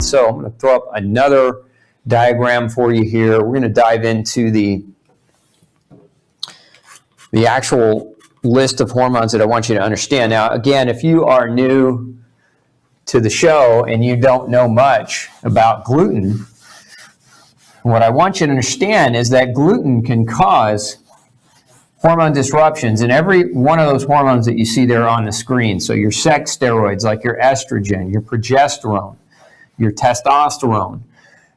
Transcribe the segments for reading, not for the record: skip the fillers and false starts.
So I'm going to throw up another diagram for you here. We're going to dive into the actual list of hormones that I want you to understand. Now, again, if you are new to the show and you don't know much about gluten, what I want you to understand is that gluten can cause hormone disruptions in every one of those hormones that you see there on the screen. So your sex steroids, like your estrogen, your progesterone, your testosterone.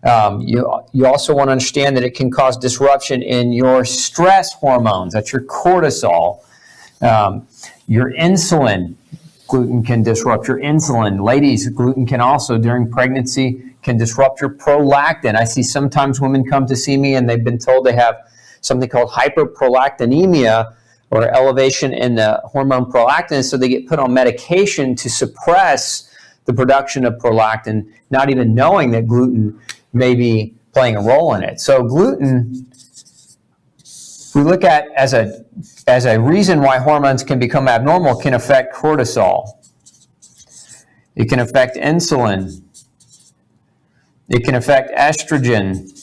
You also want to understand that it can cause disruption in your stress hormones. That's your cortisol. Your insulin, gluten can disrupt your insulin. Ladies, gluten can also, during pregnancy, can disrupt your prolactin. I see sometimes women come to see me and they've been told they have something called hyperprolactinemia, or elevation in the hormone prolactin, so they get put on medication to suppress the production of prolactin, not even knowing that gluten may be playing a role in it. So gluten, we look at as a reason why hormones can become abnormal, can affect cortisol. It can affect insulin. It can affect estrogen,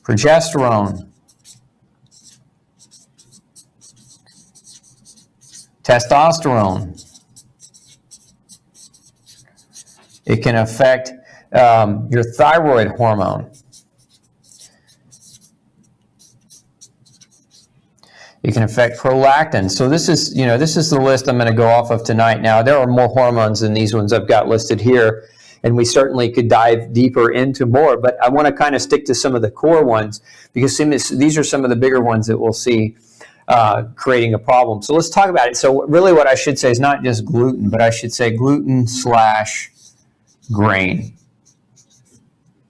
progesterone, testosterone. It can affect your thyroid hormone. It can affect prolactin. So this is the list I'm going to go off of tonight. Now, there are more hormones than these ones I've got listed here, and we certainly could dive deeper into more, but I want to kind of stick to some of the core ones, because these are some of the bigger ones that we'll see creating a problem. So let's talk about it. So really what I should say is not just gluten, but I should say gluten/grain.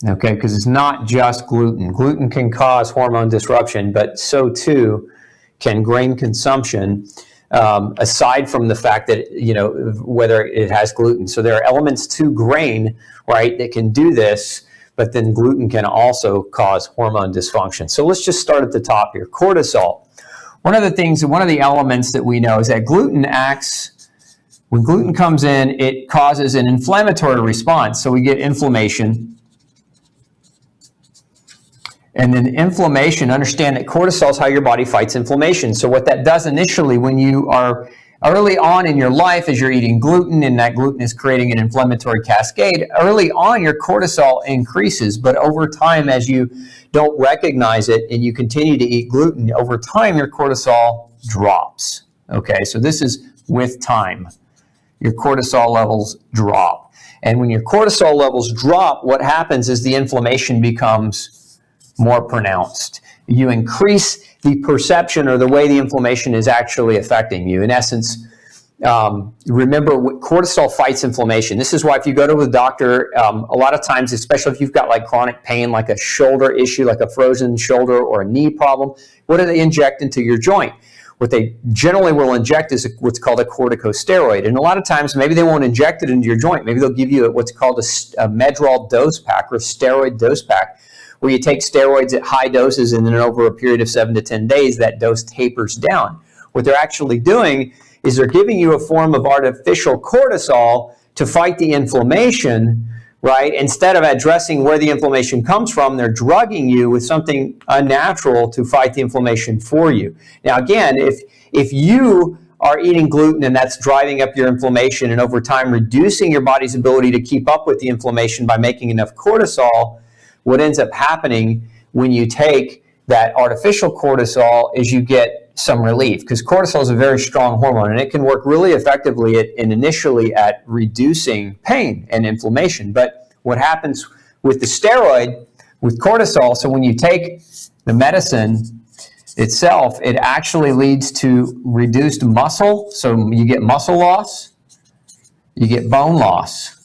Okay, because it's not just gluten. Gluten can cause hormone disruption, but so too can grain consumption, aside from the fact that, whether it has gluten. So there are elements to grain, right, that can do this, but then gluten can also cause hormone dysfunction. So let's just start at the top here. Cortisol. One of the elements that we know is that gluten acts, when gluten comes in, it causes an inflammatory response. So we get inflammation. And then inflammation, understand that cortisol is how your body fights inflammation. So what that does initially, when you are early on in your life, as you're eating gluten, and that gluten is creating an inflammatory cascade, early on your cortisol increases. But over time, as you don't recognize it and you continue to eat gluten, over time your cortisol drops. Okay, so this is with time. Your cortisol levels drop. And when your cortisol levels drop, what happens is the inflammation becomes more pronounced. You increase the perception or the way the inflammation is actually affecting you. In essence, remember, cortisol fights inflammation. This is why if you go to the doctor, a lot of times, especially if you've got like chronic pain, like a shoulder issue, like a frozen shoulder or a knee problem, what do they inject into your joint? What they generally will inject is what's called a corticosteroid. And a lot of times, maybe they won't inject it into your joint. Maybe they'll give you what's called a Medrol dose pack or a steroid dose pack, where you take steroids at high doses, and then over a period of 7 to 10 days, that dose tapers down. What they're actually doing is they're giving you a form of artificial cortisol to fight the inflammation, right? Instead of addressing where the inflammation comes from, they're drugging you with something unnatural to fight the inflammation for you. Now, again, if you are eating gluten and that's driving up your inflammation and over time reducing your body's ability to keep up with the inflammation by making enough cortisol, what ends up happening when you take that artificial cortisol is you get some relief, because cortisol is a very strong hormone and it can work really effectively initially at reducing pain and inflammation. But what happens with the steroid, with cortisol, so when you take the medicine itself, it actually leads to reduced muscle. So you get muscle loss, you get bone loss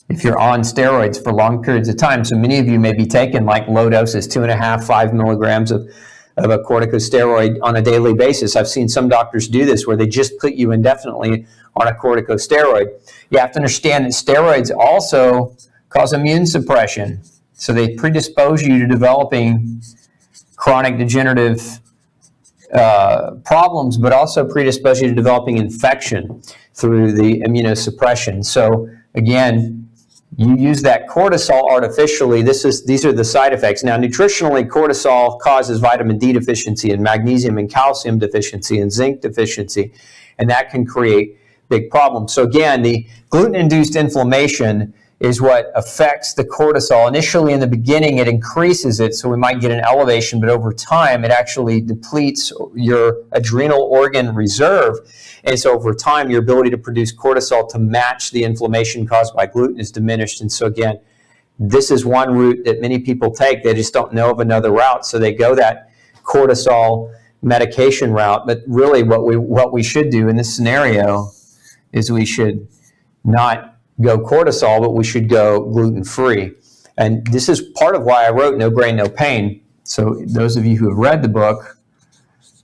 if you're on steroids for long periods of time. So many of you may be taking like low doses, 2.5, 5 milligrams of a corticosteroid on a daily basis. I've seen some doctors do this where they just put you indefinitely on a corticosteroid. You have to understand that steroids also cause immune suppression. So they predispose you to developing chronic degenerative problems, but also predispose you to developing infection. through the immunosuppression. So again, you use that cortisol artificially. These are the side effects. Now, nutritionally, cortisol causes vitamin D deficiency and magnesium and calcium deficiency and zinc deficiency, and that can create big problems. So again, the gluten-induced inflammation is what affects the cortisol. Initially, in the beginning, it increases it, so we might get an elevation, but over time, it actually depletes your adrenal organ reserve. And so over time, your ability to produce cortisol to match the inflammation caused by gluten is diminished. And so again, this is one route that many people take. They just don't know of another route, so they go that cortisol medication route. But really what we should do in this scenario is we should not go cortisol, but we should go gluten-free. And this is part of why I wrote No Grain, No Pain. So those of you who have read the book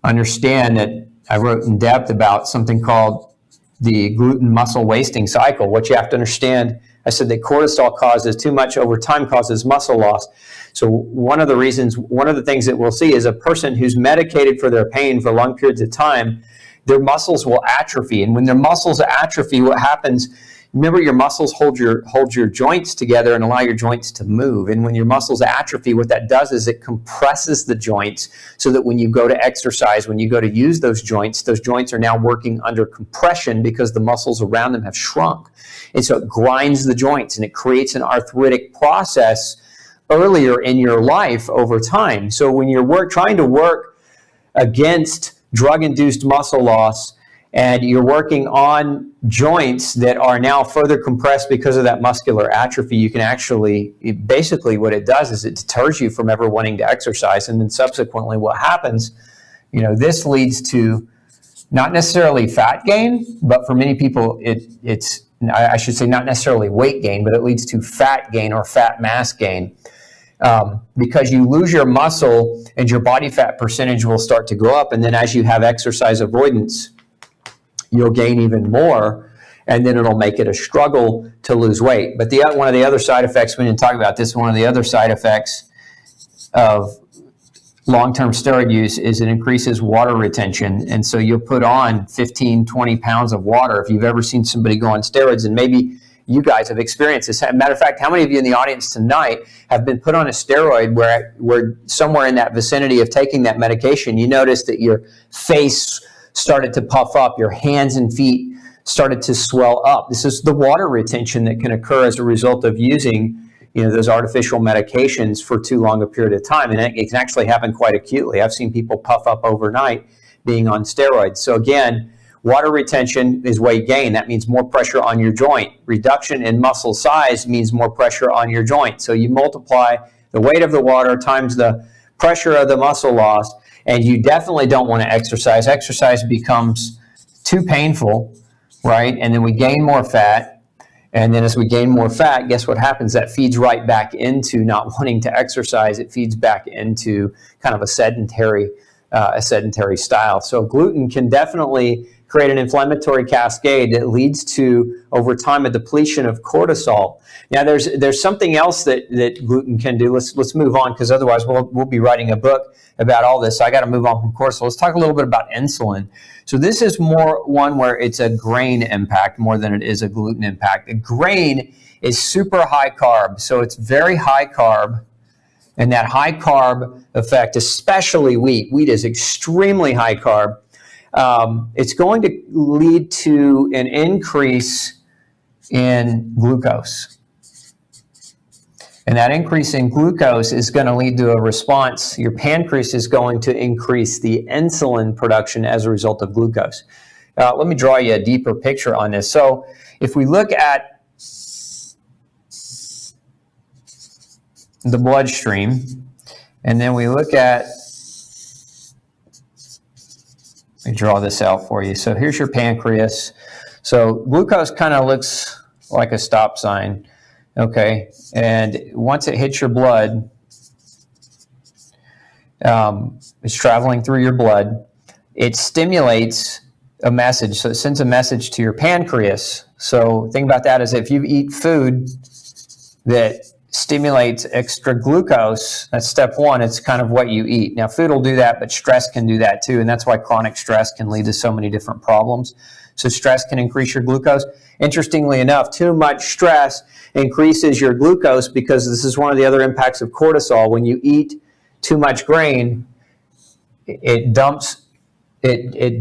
understand that I wrote in depth about something called the gluten muscle wasting cycle. What you have to understand, I said that cortisol causes too much over time, causes muscle loss. So one of the things that we'll see is a person who's medicated for their pain for long periods of time, their muscles will atrophy. And when their muscles atrophy, what happens, remember, your muscles hold your joints together and allow your joints to move. And when your muscles atrophy, what that does is it compresses the joints so that when you go to exercise, when you go to use those joints are now working under compression because the muscles around them have shrunk. And so it grinds the joints and it creates an arthritic process earlier in your life over time. So when you're trying to work against drug-induced muscle loss, and you're working on joints that are now further compressed because of that muscular atrophy, you can actually, basically what it does is it deters you from ever wanting to exercise. And then subsequently what happens, this leads to not necessarily fat gain, but for many people, I should say not necessarily weight gain, but it leads to fat gain or fat mass gain. Because you lose your muscle and your body fat percentage will start to go up. And then as you have exercise avoidance, you'll gain even more, and then it'll make it a struggle to lose weight. But one of the other side effects, we didn't talk about this, one of the other side effects of long-term steroid use is it increases water retention. And so you'll put on 15, 20 pounds of water. If you've ever seen somebody go on steroids, and maybe you guys have experienced this. As a matter of fact, how many of you in the audience tonight have been put on a steroid where somewhere in that vicinity of taking that medication, you notice that your face started to puff up, your hands and feet started to swell up. This is the water retention that can occur as a result of using those artificial medications for too long a period of time. And it can actually happen quite acutely. I've seen people puff up overnight being on steroids. So again, water retention is weight gain. That means more pressure on your joint. Reduction in muscle size means more pressure on your joint. So you multiply the weight of the water times the pressure of the muscle loss, and you definitely don't want to exercise. Exercise becomes too painful, right? And then we gain more fat. And then as we gain more fat, guess what happens? That feeds right back into not wanting to exercise. It feeds back into kind of a sedentary style. So gluten can definitely create an inflammatory cascade that leads to, over time, a depletion of cortisol. Now, there's something else that gluten can do. Let's move on, because otherwise we'll be writing a book about all this. So I got to move on from cortisol. Let's talk a little bit about insulin. So this is more one where it's a grain impact more than it is a gluten impact. A grain is super high carb, so it's very high carb. And that high carb effect, especially wheat is extremely high carb. It's going to lead to an increase in glucose. And that increase in glucose is going to lead to a response. Your pancreas is going to increase the insulin production as a result of glucose. Let me draw you a deeper picture on this. So if we look at the bloodstream, and then we look at, let me draw this out for you. So here's your pancreas. So glucose kind of looks like a stop sign, okay? And once it hits your blood, it's traveling through your blood. It stimulates a message, so it sends a message to your pancreas. So think about that as if you eat food that stimulates extra glucose. That's step one. It's kind of what you eat. Now, food will do that, but stress can do that too, and that's why chronic stress can lead to so many different problems. So stress can increase your glucose. Interestingly enough, too much stress increases your glucose because this is one of the other impacts of cortisol. When you eat too much grain, it dumps, the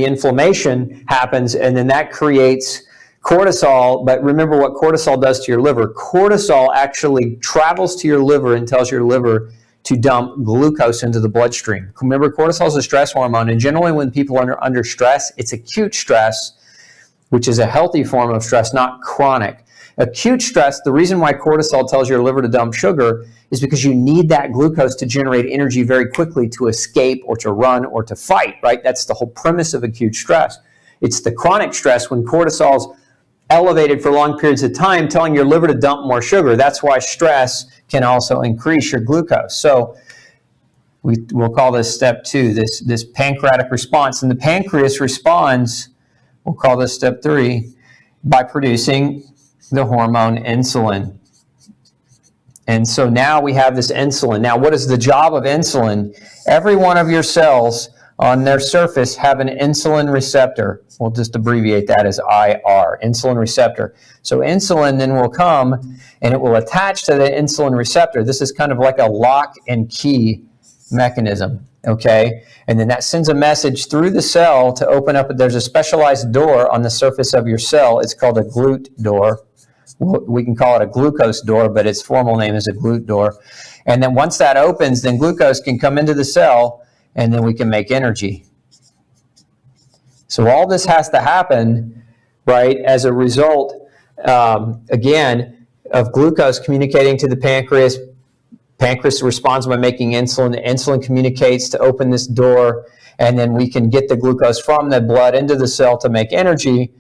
inflammation happens, and then that creates cortisol. But remember what cortisol does to your liver. Cortisol actually travels to your liver and tells your liver to dump glucose into the bloodstream. Remember, cortisol is a stress hormone, and generally when people are under stress, it's acute stress, which is a healthy form of stress, not chronic. Acute stress, the reason why cortisol tells your liver to dump sugar is because you need that glucose to generate energy very quickly to escape or to run or to fight, right? That's the whole premise of acute stress. It's the chronic stress when cortisol's elevated for long periods of time, telling your liver to dump more sugar. That's why stress can also increase your glucose. So we'll call this step 2, this pancreatic response. And the pancreas responds, we'll call this step 3, by producing the hormone insulin. And so now we have this insulin. Now, what is the job of insulin? Every one of your cells on their surface have an insulin receptor. We'll just abbreviate that as IR, insulin receptor. So insulin then will come and it will attach to the insulin receptor. This is kind of like a lock and key mechanism, okay? And then that sends a message through the cell to open up. There's a specialized door on the surface of your cell. It's called a GLUT door. We can call it a glucose door, but its formal name is a GLUT door. And then once that opens, then glucose can come into the cell, and then we can make energy. So all this has to happen, right, as a result, again, of glucose communicating to the pancreas. Pancreas responds by making insulin. The insulin communicates to open this door, and then we can get the glucose from the blood into the cell to make energy.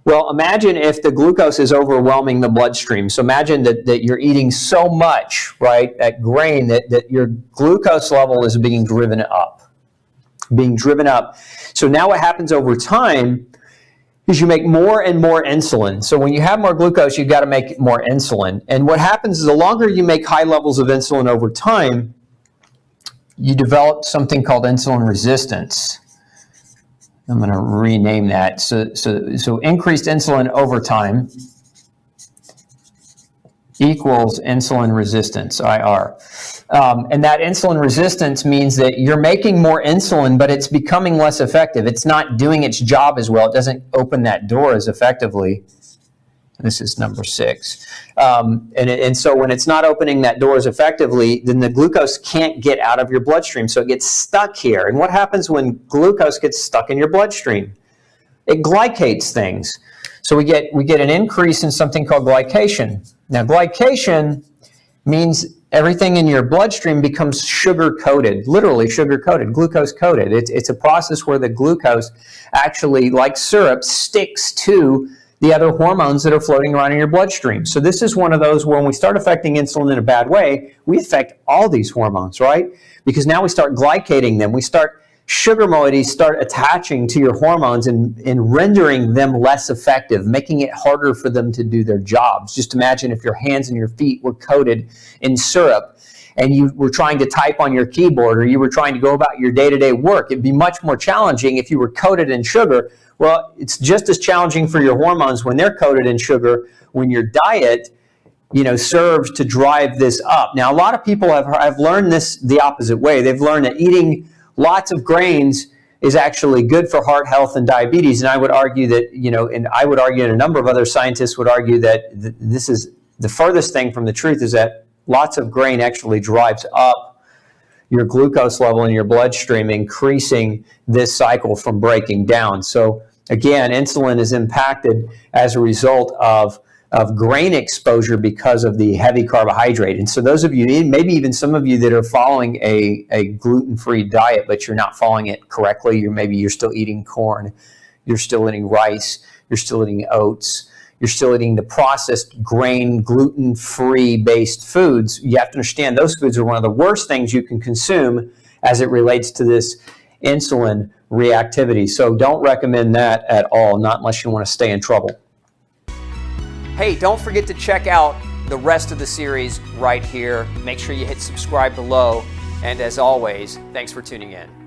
Well, imagine if the glucose is overwhelming the bloodstream. So imagine that you're eating so much, right, that grain, that your glucose level is being driven up. So now what happens over time is you make more and more insulin. So when you have more glucose, you've got to make more insulin. And what happens is the longer you make high levels of insulin over time, you develop something called insulin resistance. I'm going to rename that. So increased insulin over time equals insulin resistance, IR. And that insulin resistance means that you're making more insulin, but it's becoming less effective. It's not doing its job as well. It doesn't open that door as effectively. This is number 6. And so when it's not opening that door as effectively, then the glucose can't get out of your bloodstream. So it gets stuck here. And what happens when glucose gets stuck in your bloodstream? It glycates things. So we get an increase in something called glycation. Now, glycation means everything in your bloodstream becomes sugar-coated, literally sugar-coated, glucose-coated. It's a process where the glucose actually, like syrup, sticks to the other hormones that are floating around in your bloodstream. So this is one of those where when we start affecting insulin in a bad way, we affect all these hormones, right? Because now we start glycating them. Sugar moieties start attaching to your hormones and rendering them less effective, making it harder for them to do their jobs. Just imagine if your hands and your feet were coated in syrup and you were trying to type on your keyboard or you were trying to go about your day-to-day work. It'd be much more challenging if you were coated in sugar. Well, it's just as challenging for your hormones when they're coated in sugar, when your diet, serves to drive this up. Now, a lot of people have learned this the opposite way. They've learned that eating lots of grains is actually good for heart health and diabetes. And I would argue that, and a number of other scientists would argue that this is the furthest thing from the truth, is that lots of grain actually drives up your glucose level in your bloodstream, increasing this cycle from breaking down. So again, insulin is impacted as a result of grain exposure because of the heavy carbohydrate. And so those of you, maybe even some of you that are following a gluten-free diet, but you're not following it correctly, you're still eating corn, you're still eating rice, you're still eating oats, you're still eating the processed grain, gluten-free based foods. You have to understand those foods are one of the worst things you can consume as it relates to this insulin reactivity. So don't recommend that at all, not unless you want to stay in trouble. Hey, don't forget to check out the rest of the series right here. Make sure you hit subscribe below. And as always, thanks for tuning in.